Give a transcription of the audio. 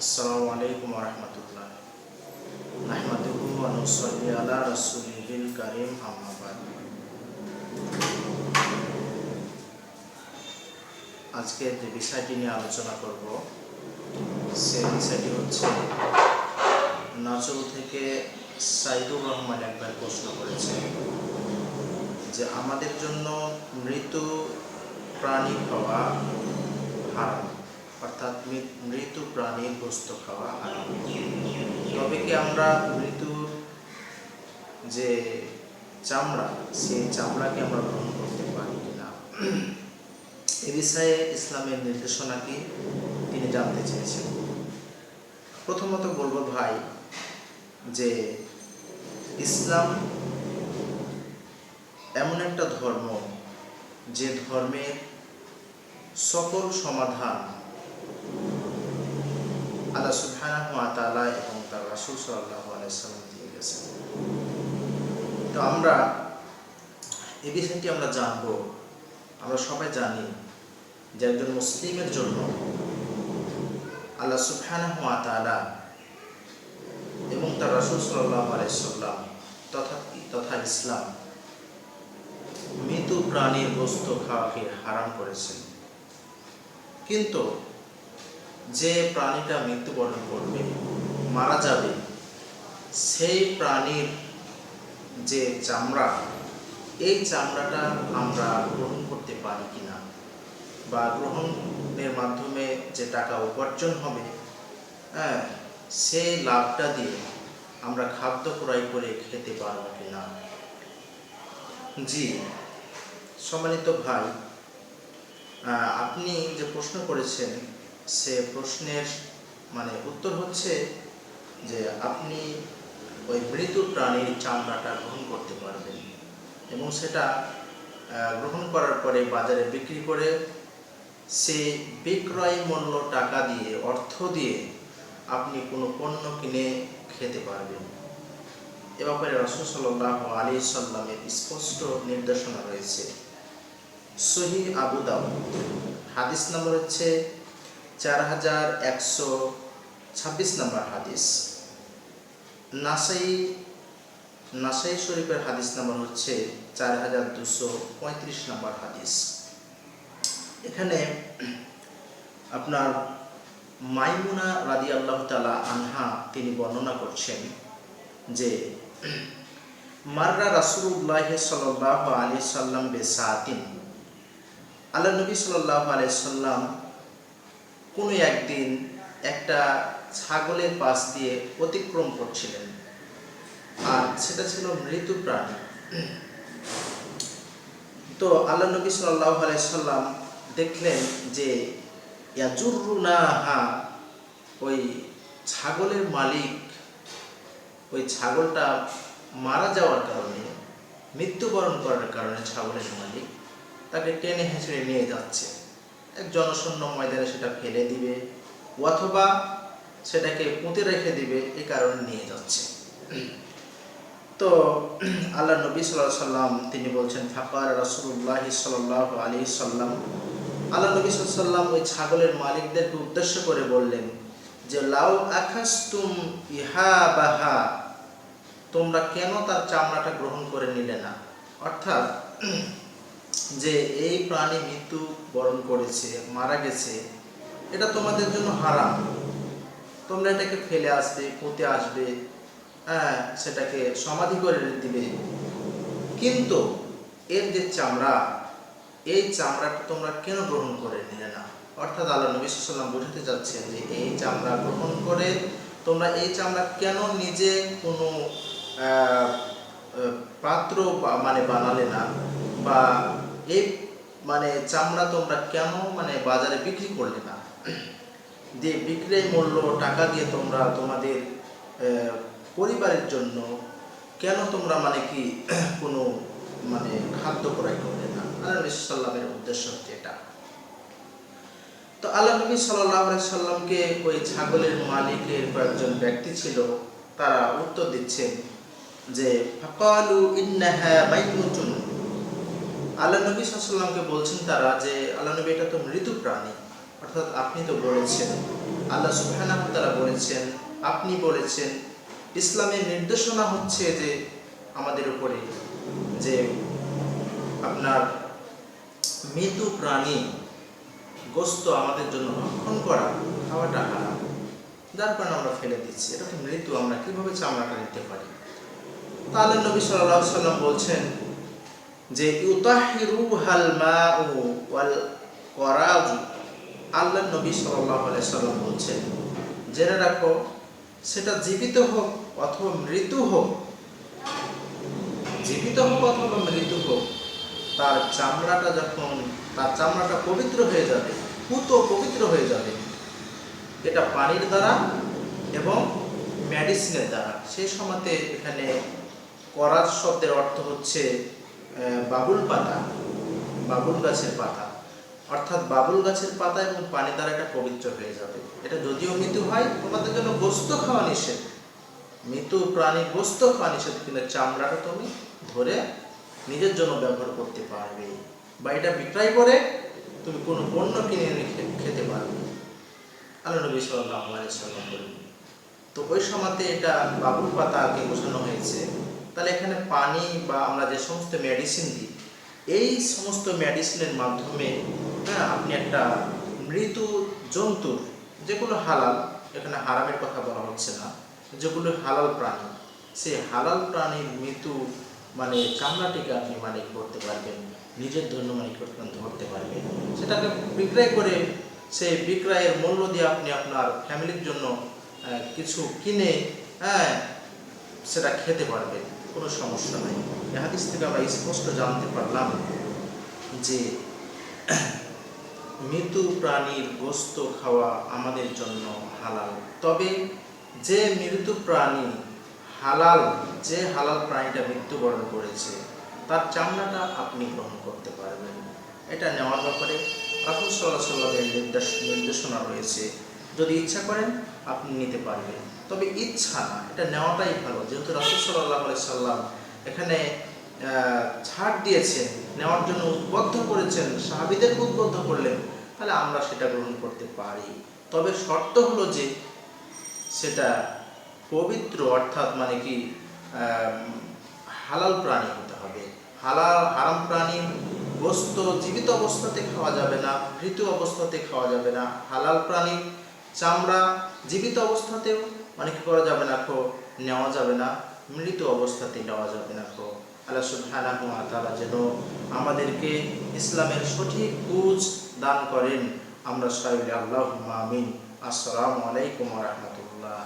আসসালামু আলাইকুম ওয়া রাহমাতুল্লাহ। নাহমাদুহু ওয়া নুসাল্লি আলা রাসূলিল কারীম, আম্মা বাদ। আজকে যে বিষয়টি নিয়ে আলোচনা করব সেই বিষয়টি হচ্ছে, নাচল থেকে সাইদুর রহমান একবার প্রশ্ন করেছে যে আমাদের জন্য মৃত প্রাণী খাওয়া হারাম, অর্থাৎ মৃত প্রাণীর গোশত খাওয়া হারাম। তবে কি আমরা মৃত্যুর যে চামড়া, সেই চামড়াকে আমরা গ্রহণ করতে পারি কিনা, এ বিষয়ে ইসলামের নির্দেশনা কি তিনি জানতে চেয়েছেন। প্রথমত বলবো ভাই যে ইসলাম এমন একটা ধর্ম যে ধর্মের সকল সমাধান আল্লাহ সুবহানাহু ওয়া তাআলা এবং তার রাসূল সাল্লাল্লাহু আলাইহি সাল্লাম দিয়ে গেছেন। তো আমরা এই বিষয়টি আমরা জানব। আমরা সবাই জানি যে একজন মুসলিমের জন্য আল্লাহ সুবহানাহু ওয়া তাআলা এবং তার রাসূল সাল্লাল্লাহু আলাইহি সাল্লাম তথা ইসলাম মৃত প্রাণীর গোশত খাওয়াকে হারাম করেছেন। কিন্তু যে প্রাণীটা মৃত্যুবরণ করবে, মারা যাবে, সেই প্রাণীর যে চামড়া, এই চামড়াটা আমরা গ্রহণ করতে পারি কিনা, বা গ্রহণের মাধ্যমে যে টাকা উপার্জন হবে, সেই লাভটা দিয়ে আমরা খাদ্য ক্রয় করে খেতে পারবো কিনা। জি সম্মানিত ভাই, আপনি যে প্রশ্ন করেছেন সে প্রশ্নের উত্তর হচ্ছে যে আপনি ওই মৃত প্রাণীর চামড়াটা গ্রহণ করতে পারবেন এবং সেটা গ্রহণ করার পরে বাজারে বিক্রি করে সে বিক্রয় মূল্য টাকা দিয়ে, অর্থ দিয়ে আপনি কোনো পণ্য কিনে খেতে পারবেন। এ ব্যাপারে রাসূল সাল্লাল্লাহু আলাইহি সাল্লামের স্পষ্ট নির্দেশনা রয়েছে। সহিহ আবু দাউদ হাদিস নম্বর হচ্ছে 4126 নম্বর হাদিস। নাসাই শরীফের হাদিস নম্বর হচ্ছে 4235 নম্বর হাদিস। এখানে আপনার মাইমুনা রাদিয়াল্লাহু তাআলা আনহা তিনি বর্ণনা করছেন যে মাররা রাসূলুল্লাহ সাল্লাল্লাহু আলাইহি সাল্লাম বিসাতিন, আল্লাহ নবী সাল্লাল্লাহু আলাইহি সাল্লাম কোনো একদিন একটা ছাগলের পাশ দিয়ে অতিক্রম করছিলেন, আর সেটা ছিল মৃত প্রাণী। তো আল্লাহ নবী সাল্লাল্লাহু আলাইহি সাল্লাম দেখলেন যে ইয়াজুরুনাহা, ওই ছাগলের মালিক, ওই ছাগলটা মারা যাওয়ার কারণে, মৃত্যুবরণ করার কারণে ছাগলের মালিক তাকে টেনে হেঁচড়ে নিয়ে যাচ্ছে। এক জনশূন্য ময়দানে সেটা ফেলে দিবে অথবা সেটাকে পুঁতে রেখে দিবে, এই কারণে নিয়ে যাচ্ছে। তো আল্লাহ নবী সাল্লাল্লাহু আলাইহি সাল্লাম তিনি বলছেন, ফাকার রাসূলুল্লাহ সাল্লাল্লাহু আলাইহি সাল্লাম, আল্লাহ নবী সাল্লাল্লাহু আলাইহি সাল্লাম ওই ছাগলের মালিকদেরকে উদ্দেশ্য করে বললেন যে লাউ আখাসতুম ইহাবাহা, তোমরা কেন তার চামড়াটা গ্রহণ করে নিলে না। অর্থাৎ যে এই প্রাণী মৃত্যু বরণ করেছে, মারা গেছে, এটা তোমাদের জন্য হারাম। তোমরা এটাকে ফেলে আসবে, পুঁতে আসবে, সেটাকে সমাধি করে দিবে, কিন্তু এর যে চামড়া, এই চামড়াটা তোমরা কেন গ্রহণ করে নিলে না। অর্থাৎ আল্লাহ নবী সাল্লাল্লাহু আলাইহি ওয়াসাল্লাম বোঝাতে যাচ্ছেন যে এই চামড়া গ্রহণ করে তোমরা এই চামড়া কেন নিজে কোনো পাত্র বানালে না, বা এই চামড়া তোমরা কেন বাজারে বিক্রি করলে না, দিয়ে বিক্রয় মূল্য টাকা দিয়ে তোমরা তোমাদের পরিবারের জন্য কেন তোমরা কোনো খাদ্য ক্রয় করলে না। আল্লাহ নবী সাল্লামের উদ্দেশ্য হচ্ছে এটা। তো আল্লাহ নবী সাল্লাল্লাহু আলাইহি সাল্লামকে ওই ছাগলের মালিকের কয়েকজন ব্যক্তি ছিল, তারা উত্তর দিচ্ছেন যে ফাকালু ইন্নাহা মাইতুন, আল্লাহ নবী সাল্লাল্লাহু আলাইহি সাল্লামকে বলছেন তারা যে আল্লাহ নবী এটা তো মৃত প্রাণী, অর্থাৎ আপনি তো বলেছেন, আল্লাহ সুবহানাহু ওয়া তাআলা বলেছেন, আপনি বলেছেন, ইসলামের নির্দেশনা হচ্ছে যে আমাদের উপরে যে আপনার মৃত প্রাণী গোস্ত আমাদের জন্য রক্ষণ করা, খাওয়াটা হারাম, যার কারণে আমরা ফেলে দিচ্ছি। এটা তো মৃত্যু, আমরা কিভাবে চামড়াটা নিতে পারি? তাহলে নবী সাল্লাল্লাহু আলাইহি সাল্লাম বলছেন যে ইউতাহিরুহাল মাউ ওয়াল করাজু, আল্লাহ নবী সাল্লাল্লাহু আলাইহি সাল্লাম বলছেন, জেনে রাখো সেটা জীবিত হোক অথবা মৃত্যু হোক, জীবিত হোক অথবা মৃত্যু হোক, তার চামড়াটা পবিত্র হয়ে যাবে, পুত পবিত্র হয়ে যাবে, এটা পানির দ্বারা এবং মেডিসিনের দ্বারা। সেই সময়তে এখানে করাজ শব্দের অর্থ হচ্ছে বাবুল পাতা, বাবুল গাছের পাতা, অর্থাৎ বাবুল গাছের পাতা এবং পানি দ্বারা এটা পবিত্র হয়ে যাবে। এটা যদিও মৃত্যু হয়, তোমাদের জন্য গোস্ত খাওয়া নিষেধ, মৃত প্রাণীর গোস্ত খাওয়া নিষেধ, কিন্তু চামড়াটা তুমি ধরে নিজের জন্য ব্যবহার করতে পারবে, বা এটা বিক্রয় করে তুমি কোনো পণ্য কিনে এনে খেতে পারবে। আল্লাহ নবী সাল্লাল্লাহু আলাইহি সাল্লাম বলেন। তো ওই সময়তে এটা বাবুল পাতাকে বোঝানো হয়েছে। তাহলে এখানে পানি বা আমরা যে সমস্ত মেডিসিন দিই, এই সমস্ত মেডিসিনের মাধ্যমে আপনি একটা মৃত জন্তুর, যেগুলো হালাল, এখানে হারামের কথা বলা হচ্ছে না, যেগুলো হালাল প্রাণী, সেই হালাল প্রাণীর মৃত্যু মানে চামড়াটিকে আপনি মালিক করতে পারবেন, নিজের জন্য মালিক ধরতে পারবেন, সেটাকে বিক্রয় করে সেই বিক্রয়ের মূল্য দিয়ে আপনি আপনার ফ্যামিলির জন্য কিছু কিনে সেটা খেতে পারবেন, কোনো সমস্যা নাই। এই হাদিস থেকে আমরা স্পষ্ট জানতে পারলাম যে মৃত প্রাণীর গোস্ত খাওয়া আমাদের জন্য হালাল। তবে যে মৃত প্রাণী হালাল, যে হালাল প্রাণীটা মৃত্যুবরণ করেছে, তার চামড়াটা আপনি গ্রহণ করতে পারবেন। এটা নেওয়ার ব্যাপারে রাসূল সাল্লাল্লাহু আলাইহি সাল্লামের নির্দেশনা রয়েছে। যদি ইচ্ছা করেন আপনি নিতে পারবেন, তবে ইচ্ছা না, এটা নেওয়াটাই ভালো। যেহেতু রাসূল সাল্লাল্লাহু আলাইহি সাল্লাম এখানে ছাড় দিয়েছেন, নেওয়ার জন্য উদ্বুদ্ধ করেছেন, সাহাবীদেরকে উদ্বুদ্ধ করলেন, তাহলে আমরা সেটা গ্রহণ করতে পারি। তবে শর্ত হলো যে সেটা পবিত্র, অর্থাৎ মানে কি হালাল প্রাণী হতে হবে। হারাম প্রাণীর গোস্ত জীবিত অবস্থাতে খাওয়া যাবে না, মৃত অবস্থাতে খাওয়া যাবে না। হালাল প্রাণীর চামড়া জীবিত অবস্থাতেও মানে কি করা যাবে না, নেওয়া যাবে না, মৃত অবস্থাতে নেওয়া যাবে না। আল্লাহ সুবহানাহু ওয়া তাআলা যেন আমাদেরকে ইসলামের সঠিক বুঝ দান করেন। আমরা সবাই আল্লাহুম্মা আমিন। আসসালামু আলাইকুম ওয়া রাহমাতুল্লাহ।